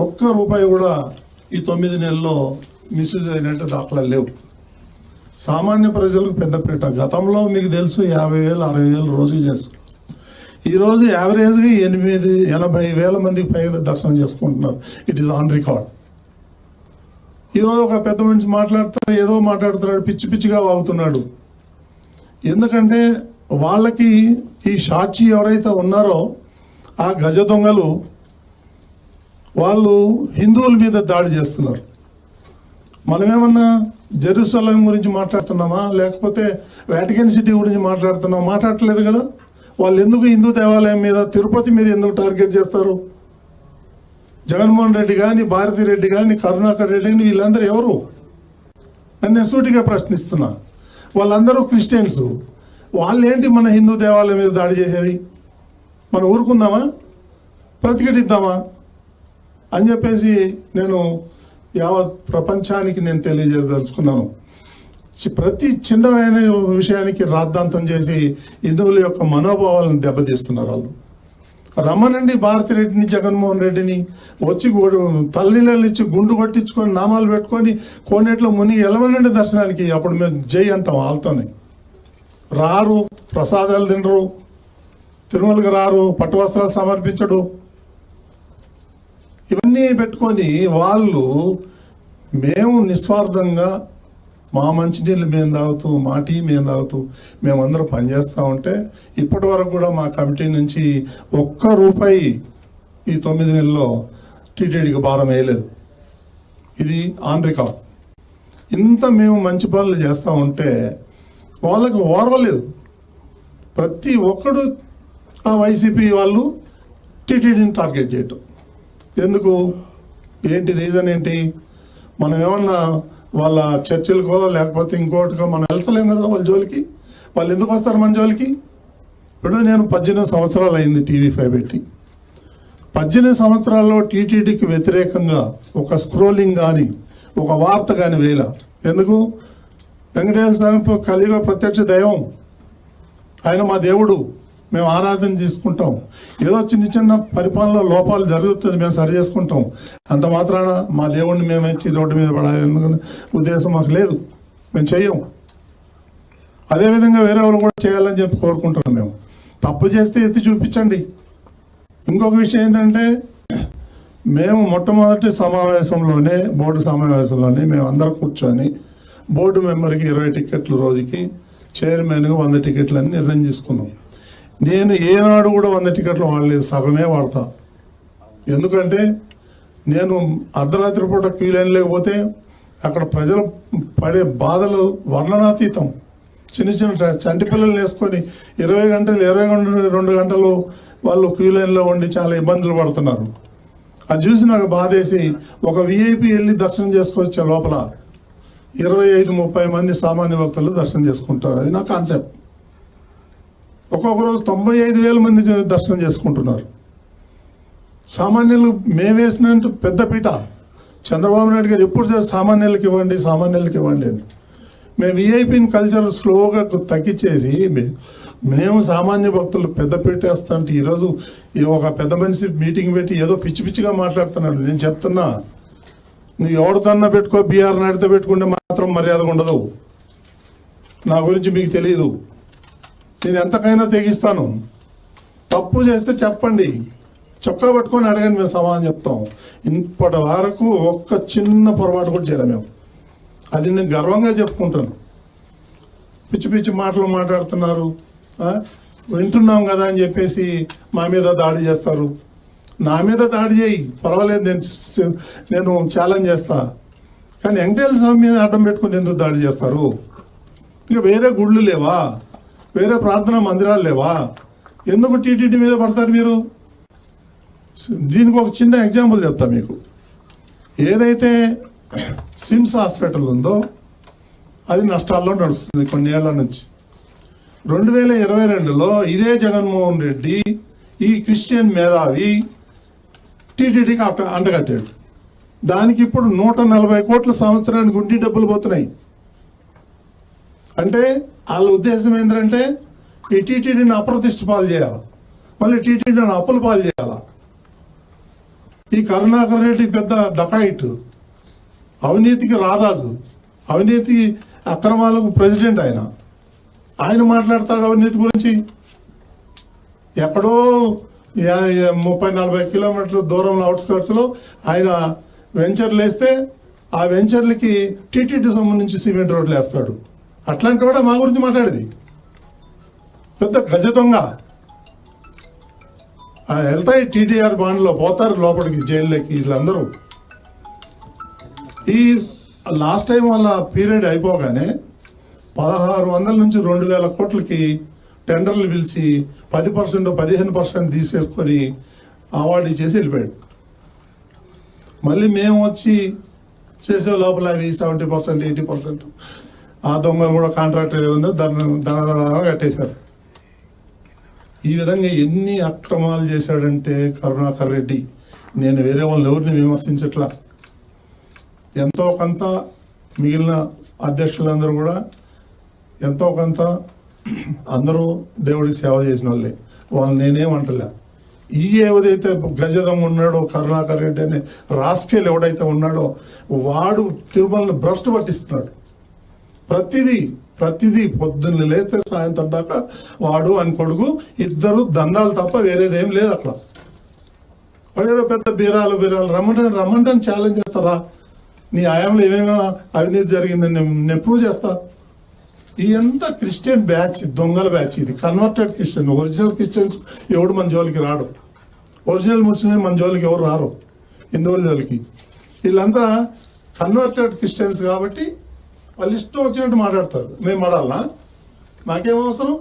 ఒక్క రూపాయి కూడా ఈ 9 నెలల్లో మిస్యూజ్ అయినట్టు దాఖలా లేవు. సామాన్య ప్రజలకు పెద్దపీట. గతంలో మీకు తెలుసు 50,000 60,000 రోజుకి చేస్తారు. ఈరోజు యావరేజ్గా 80,000 మందికి పైగా దర్శనం చేసుకుంటున్నారు. It is on record. ఈరోజు ఒక పెద్ద మనిషి మాట్లాడుతాడు, ఏదో మాట్లాడుతున్నాడు, పిచ్చి పిచ్చిగా వాగుతున్నాడు. ఎందుకంటే వాళ్ళకి ఈ సాక్షి ఎవరైతే ఉన్నారో ఆ గజ దొంగలు వాళ్ళు హిందువుల మీద దాడి చేస్తున్నారు. మనమేమన్నా జెరూసలేం గురించి మాట్లాడుతున్నామా, లేకపోతే వాటికన్ సిటీ గురించి మాట్లాడుతున్నామా? మాట్లాడట్లేదు కదా. వాళ్ళు ఎందుకు హిందూ దేవాలయం మీద, తిరుపతి మీద ఎందుకు టార్గెట్ చేస్తారు? జగన్మోహన్ రెడ్డి కానీ, భారతి రెడ్డి కానీ, కరుణాకర్ రెడ్డి కానీ వీళ్ళందరూ ఎవరు అని నేను సూటిగా ప్రశ్నిస్తున్నా. వాళ్ళందరూ క్రిస్టియన్స్. వాళ్ళేంటి మన హిందూ దేవాలయం మీద దాడి చేసేది? మనం ఊరుకుందామా, ప్రతిఘటిద్దామా అని చెప్పేసి నేను యావత్ ప్రపంచానికి నేను తెలియజేయదలుచుకున్నాను. ప్రతి చిన్నమైన విషయానికి రాద్ధాంతం చేసి హిందువుల యొక్క మనోభావాలను దెబ్బతీస్తున్నారు వాళ్ళు. రమ్మనండి భారతి రెడ్డిని, జగన్మోహన్ రెడ్డిని, వచ్చి తల్లిళ్ళు ఇచ్చి గుండు కొట్టించుకొని నామాలు పెట్టుకొని కోనేట్లో మునిగి ఎలవనండి దర్శనానికి. అప్పుడు మేము జై అంటాం వాళ్ళతోనే. రారు, ప్రసాదాలు తినరు, తిరుమలకు రారు, పట్టు వస్త్రాలు సమర్పించడు. ఇవన్నీ పెట్టుకొని వాళ్ళు మేము నిస్వార్థంగా మా మంచినీళ్ళు మేము తాగుతూ, మా టీ మేము తాగుతూ మేమందరూ పనిచేస్తూ ఉంటే ఇప్పటి వరకు కూడా మా కమిటీ నుంచి ఒక్క రూపాయి ఈ 9 నెలల్లో టీటీడీకి భారం వేయలేదు. ఇది ఆన్ రికార్డ్. ఇంత మేము మంచి పనులు చేస్తూ ఉంటే వాళ్ళకి ఓర్వలేదు. ప్రతి ఒక్కడు ఆ వైసీపీ వాళ్ళు టీటీడీని టార్గెట్ చేయటం ఎందుకు? ఏంటి రీజన్ ఏంటి? మనం ఏమన్నా వాళ్ళ చర్చిలకో లేకపోతే ఇంకోటికో మనం వెళ్తలేం కదా వాళ్ళ జోలికి. వాళ్ళు ఎందుకు వస్తారు మన జోలికి? ఇప్పుడు నేను 18 సంవత్సరాలు అయింది టీవీ5 పెట్టి. 18 సంవత్సరాల్లో టీటీడీకి వ్యతిరేకంగా ఒక స్క్రోలింగ్ కానీ ఒక వార్త కానీ వేయలా. ఎందుకు? వెంకటేశ్వర స్వామి కలియుగ ప్రత్యక్ష దైవం, ఆయన మా దేవుడు, మేము ఆరాధన చేసుకుంటాం. ఏదో చిన్న చిన్న పరిపాలనలో లోపాలు జరుగుతుంది, మేము సరి చేసుకుంటాం. అంత మాత్రాన మా దేవుడిని మేము ఇచ్చి రోడ్డు మీద పడాలనుకునే ఉద్దేశం మాకు లేదు, మేము చెయ్యం. అదేవిధంగా వేరే వాళ్ళు కూడా చేయాలని చెప్పి కోరుకుంటున్నాం. మేము తప్పు చేస్తే ఎత్తి చూపించండి. ఇంకొక విషయం ఏంటంటే, మేము మొట్టమొదటి సమావేశంలోనే, బోర్డు సమావేశంలోనే మేము అందరం కూర్చొని బోర్డు మెంబర్కి 20 టికెట్లు రోజుకి, చైర్మన్గా 100 టికెట్లు అని నిర్ణయం చేసుకున్నాం. నేను ఏనాడు కూడా 100 టికెట్లు వాడలేదు, సగమే వాడతా. ఎందుకంటే నేను అర్ధరాత్రి పూట క్యూ లైన్ లేకపోతే అక్కడ ప్రజలు పడే బాధలు వర్ణనాతీతం. చిన్న చిన్న చంటి పిల్లలు వేసుకొని 20 గంటలు 22 గంటలు వాళ్ళు క్యూ లైన్లో ఉండి చాలా ఇబ్బందులు పడుతున్నారు. అది చూసి నాకు బాధేసి ఒక విఐపి వెళ్ళి దర్శనం చేసుకొచ్చే లోపల 25-30 మంది సామాన్య భక్తులు దర్శనం చేసుకుంటారు. అది నా కాన్సెప్ట్. ఒక్కొక్క రోజు 95,000 మంది దర్శనం చేసుకుంటున్నారు. సామాన్యులు మేము వేసినట్టు పెద్దపీట. చంద్రబాబు నాయుడు గారు ఎప్పుడు సామాన్యులకు ఇవ్వండి, సామాన్యులకు ఇవ్వండి అని. మేము విఐపిని కల్చర్ స్లోగా తగ్గించేసి మేము సామాన్య భక్తులు పెద్దపీట వేస్తుంటే ఈరోజు ఒక పెద్ద మనిషి మీటింగ్ పెట్టి ఏదో పిచ్చి పిచ్చిగా మాట్లాడుతున్నాడు. నేను చెప్తున్నా, నువ్వు ఎవరితోన్నా పెట్టుకో, బీఆర్ నాయుడుతో పెట్టుకుంటే మాత్రం మర్యాదగా ఉండదు. నా గురించి మీకు తెలియదు. నేను ఎంతకైనా తెగిస్తాను. తప్పు చేస్తే చెప్పండి, చొక్కా పట్టుకొని అడగండి, మేము సమాధానం చెప్తాం. ఇప్పటి వరకు ఒక్క చిన్న పొరపాటు కూడా చేయలేము మేము. అది నేను గర్వంగా చెప్పుకుంటాను. పిచ్చి పిచ్చి మాటలు మాట్లాడుతున్నారు, వింటున్నాం కదా అని చెప్పేసి మా మీద దాడి చేస్తారు. నా మీద దాడి చేయి, పర్వాలేదు, నేను ఛాలెంజ్ చేస్తా. కానీ వెంకటేశ్వర స్వామి మీద అడ్డం పెట్టుకుని ఎందుకు దాడి చేస్తారు? ఇక వేరే గుళ్ళు లేవా? వేరే ప్రార్థనా మందిరాలు లేవా? ఎందుకు టీటీడీ మీద పడతారు మీరు? దీనికి ఒక చిన్న ఎగ్జాంపుల్ చెప్తా మీకు. ఏదైతే సిమ్స్ హాస్పిటల్ ఉందో అది నష్టాల్లో నడుస్తుంది కొన్ని ఏళ్ల నుంచి. 2022లో ఇదే జగన్మోహన్ రెడ్డి ఈ క్రిస్టియన్ మేధావి టీటీడీకి అంటగట్టాడు. దానికి ఇప్పుడు 140 కోట్ల సంవత్సరానికి గుండి డబ్బులు పోతున్నాయి. అంటే వాళ్ళ ఉద్దేశం ఏంటంటే ఈ టీటీడీని అప్రతిష్ట పాలు చేయాలి, మళ్ళీ టీటీడీని అప్పుల పాలు చేయాలి. ఈ కరుణాకర్ రెడ్డి పెద్ద డకాయిట్, అవినీతికి రారాజు, అవినీతి అక్రమాలకు ప్రెసిడెంట్. ఆయన మాట్లాడతాడు అవినీతి గురించి. ఎక్కడో 30-40 కిలోమీటర్ల దూరంలో అవుట్స్కర్ట్స్లో ఆయన వెంచర్లు వేస్తే ఆ వెంచర్లకి టీటీడీ సొమ్ము నుంచి సిమెంట్ రోడ్లు వేస్తాడు. అట్లాంటి వాడు మా గురించి మాట్లాడేది. పెద్ద గజ దొంగ. వెళ్తాయి టీటీఆర్ బాండ్లో, పోతారు లోపలికి, జైల్లోకి వీళ్ళందరూ. ఈ లాస్ట్ టైం వాళ్ళ పీరియడ్ అయిపోగానే 1600 నుంచి 2000 కోట్లకి టెండర్లు పిలిచి 10%, 15% తీసేసుకొని అవార్డు ఇచ్చేసి వెళ్ళిపోయాడు. మళ్ళీ మేము వచ్చి చేసే లోపల అవి 70%, 80% ఆ దొంగలు కూడా కాంట్రాక్టర్ ఉందో దన కట్టేశారు. ఈ విధంగా ఎన్ని అక్రమాలు చేశాడంటే కరుణాకర్ రెడ్డి. నేను వేరే వాళ్ళని ఎవరిని విమర్శించట్లా. ఎంతో కొంత మిగిలిన అధ్యక్షులందరూ కూడా ఎంతో కొంత అందరూ దేవుడికి సేవ చేసిన వాళ్ళే. వాళ్ళు నేనేమంటలే. ఈ ఏదైతే గజదం ఉన్నాడో కరుణాకర్ రెడ్డి అనే రాష్ట్రీయులు ఎవడైతే ఉన్నాడో వాడు తిరుమలని భ్రష్టు పట్టిస్తున్నాడు. ప్రతిదీ పొద్దున్న లేతే సాయంత్రం దాకా వాడు అని కొడుకు ఇద్దరు దందాలు తప్ప వేరేదేం లేదు అక్కడ. వాడేదో పెద్ద బీరాలు రమ్మంటే ఛాలెంజ్ చేస్తారా? నీ ఆయాంలో ఏమేమో అవినీతి జరిగిందని నేను ప్రూవ్ చేస్తా. ఈ అంతా క్రిస్టియన్ బ్యాచ్, దొంగల బ్యాచ్. ఇది కన్వర్టెడ్ క్రిస్టియన్. ఒరిజినల్ క్రిస్టియన్స్ ఎవడు మన జోలికి రాడు. ఒరిజినల్ ముస్లిం మన జోలికి ఎవరు రారు, హిందువుల జోలికి. వీళ్ళంతా కన్వర్టెడ్ క్రిస్టియన్స్ కాబట్టి వాళ్ళు ఇష్టం వచ్చినట్టు మాట్లాడతారు. మేము పడాలనా? మాకేం అవసరం?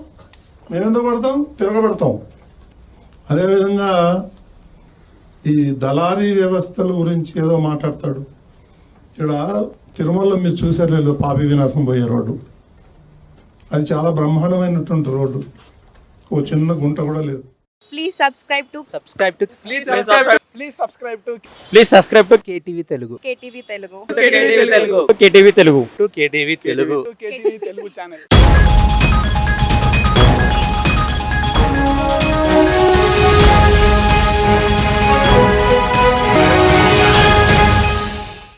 మేమెందుకు పడతాం? తిరగబెడతాం. అదేవిధంగా ఈ దళారీ వ్యవస్థల గురించి ఏదో మాట్లాడతాడు. ఇక్కడ తిరుమలలో మీరు చూసారు లేదో పాపి వినాశం పోయే రోడ్డు. అది చాలా బ్రహ్మాండమైనటువంటి రోడ్డు. ఓ చిన్న గుంట కూడా లేదు. Please subscribe to KTV Telugu. KTV Telugu. KTV Telugu. KTV Telugu. KTV Telugu. KTV Telugu channel.